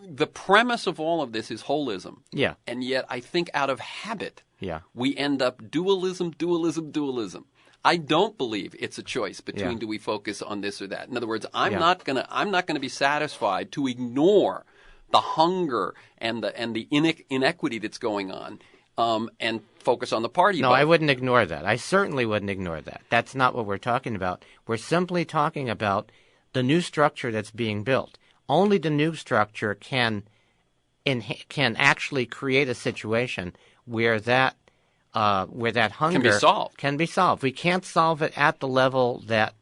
S1: the premise of all of this is holism.
S3: Yeah.
S1: And yet I think out of habit,
S3: Yeah.
S1: we end up dualism. I don't believe it's a choice between do we focus on this or that. In other words, I'm not gonna be satisfied to ignore the hunger and the inequity that's going on, and focus on the party.
S3: No, I wouldn't ignore that. I certainly wouldn't ignore that. That's not what we're talking about. We're simply talking about the new structure that's being built. Only the new structure can actually create a situation where that hunger can be solved. We can't solve it at the level that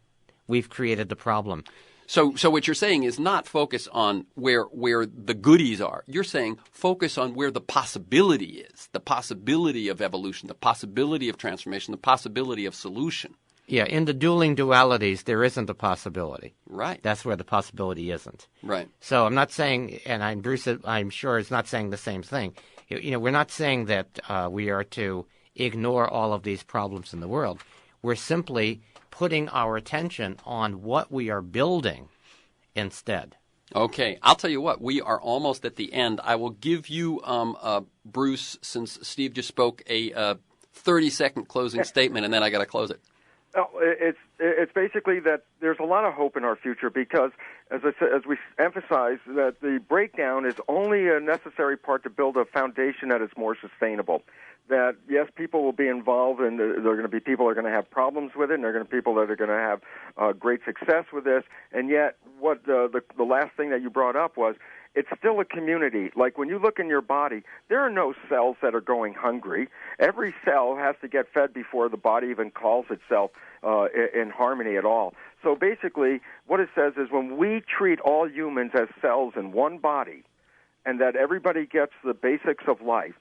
S3: we've created the problem.
S1: So what you're saying is not focus on where the goodies are. You're saying focus on where the possibility is, the possibility of evolution, the possibility of transformation, the possibility of solution.
S3: Yeah, in the dueling dualities, there isn't a possibility.
S1: Right.
S3: That's where the possibility isn't.
S1: Right.
S3: So I'm not saying, and Bruce, I'm sure, is not saying the same thing. We're not saying that we are to ignore all of these problems in the world. We're simply putting our attention on what we are building instead.
S1: Okay. I'll tell you what, we are almost at the end. I will give you, Bruce, since Steve just spoke, a 30-second closing statement, and then I got to close it.
S2: Well, it's basically that there's a lot of hope in our future because, as I said, as we emphasize, that the breakdown is only a necessary part to build a foundation that is more sustainable. That, yes, people will be involved, and there are going to be people that are going to have problems with it, and there are going to be people that are going to have great success with this. And yet, what the last thing that you brought up was, it's still a community. Like when you look in your body, there are no cells that are going hungry. Every cell has to get fed before the body even calls itself in harmony at all. So basically, what it says is when we treat all humans as cells in one body and that everybody gets the basics of life,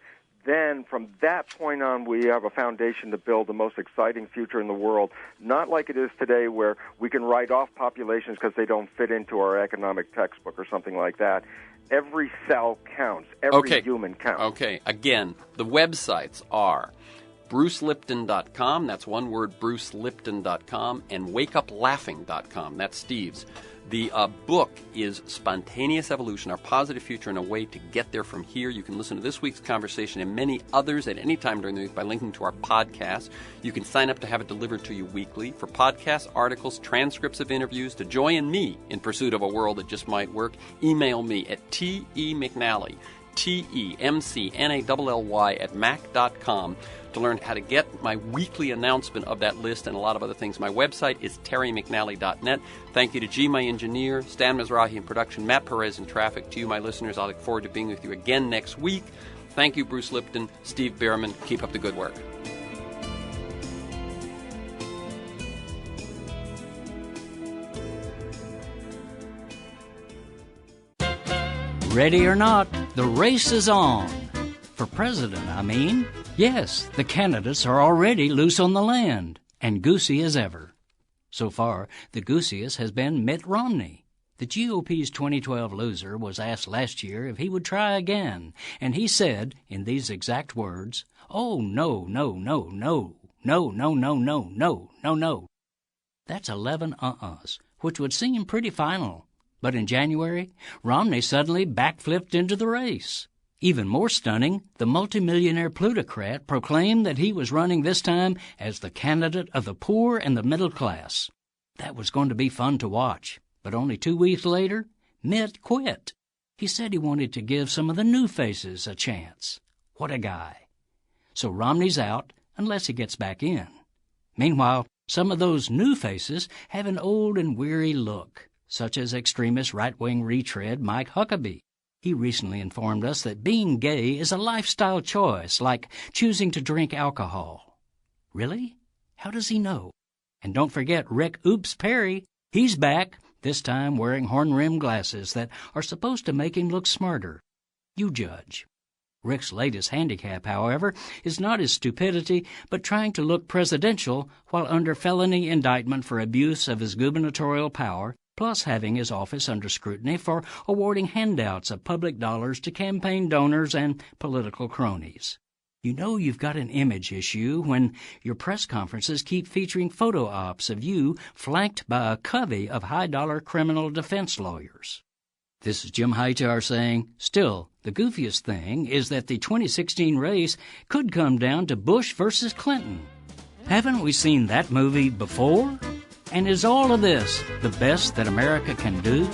S2: then from that point on, we have a foundation to build the most exciting future in the world, not like it is today where we can write off populations because they don't fit into our economic textbook or something like that. Every cell counts. Every human counts.
S1: Okay. Again, the websites are brucelipton.com, that's one word, brucelipton.com, and wakeuplaughing.com, that's Steve's. The book is Spontaneous Evolution, Our Positive Future, and a Way to Get There From Here. You can listen to this week's conversation and many others at any time during the week by linking to our podcast. You can sign up to have it delivered to you weekly. For podcasts, articles, transcripts of interviews, to join me in pursuit of a world that just might work, email me at temcnally, TEMCNALLY at mac.com to learn how to get my weekly announcement of that list and a lot of other things. My website is terrymcnally.net. Thank you to G, my engineer, Stan Mizrahi in production, Matt Perez in traffic. To you, my listeners, I look forward to being with you again next week. Thank you, Bruce Lipton, Steve Bhaerman. Keep up the good work.
S5: Ready or not, the race is on. For president, I mean. Yes, the candidates are already loose on the land, and goosey as ever. So far, the goosiest has been Mitt Romney. The GOP's 2012 loser was asked last year if he would try again, and he said, in these exact words, "Oh, no, no, no, no, no, no, no, no, no, no, no." That's 11 uh-uhs, which would seem pretty final. But in January, Romney suddenly backflipped into the race. Even more stunning, the multimillionaire plutocrat proclaimed that he was running this time as the candidate of the poor and the middle class. That was going to be fun to watch. But only 2 weeks later, Mitt quit. He said he wanted to give some of the new faces a chance. What a guy. So Romney's out unless he gets back in. Meanwhile, some of those new faces have an old and weary look, such as extremist right-wing retread Mike Huckabee. He recently informed us that being gay is a lifestyle choice, like choosing to drink alcohol. Really? How does he know? And don't forget Rick Oops Perry. He's back, this time wearing horn-rimmed glasses that are supposed to make him look smarter. You judge. Rick's latest handicap, however, is not his stupidity, but trying to look presidential while under felony indictment for abuse of his gubernatorial power, plus having his office under scrutiny for awarding handouts of public dollars to campaign donors and political cronies. You know you've got an image issue when your press conferences keep featuring photo ops of you flanked by a covey of high-dollar criminal defense lawyers. This is Jim Hightower saying, still, the goofiest thing is that the 2016 race could come down to Bush versus Clinton. Haven't we seen that movie before? And is all of this the best that America can do?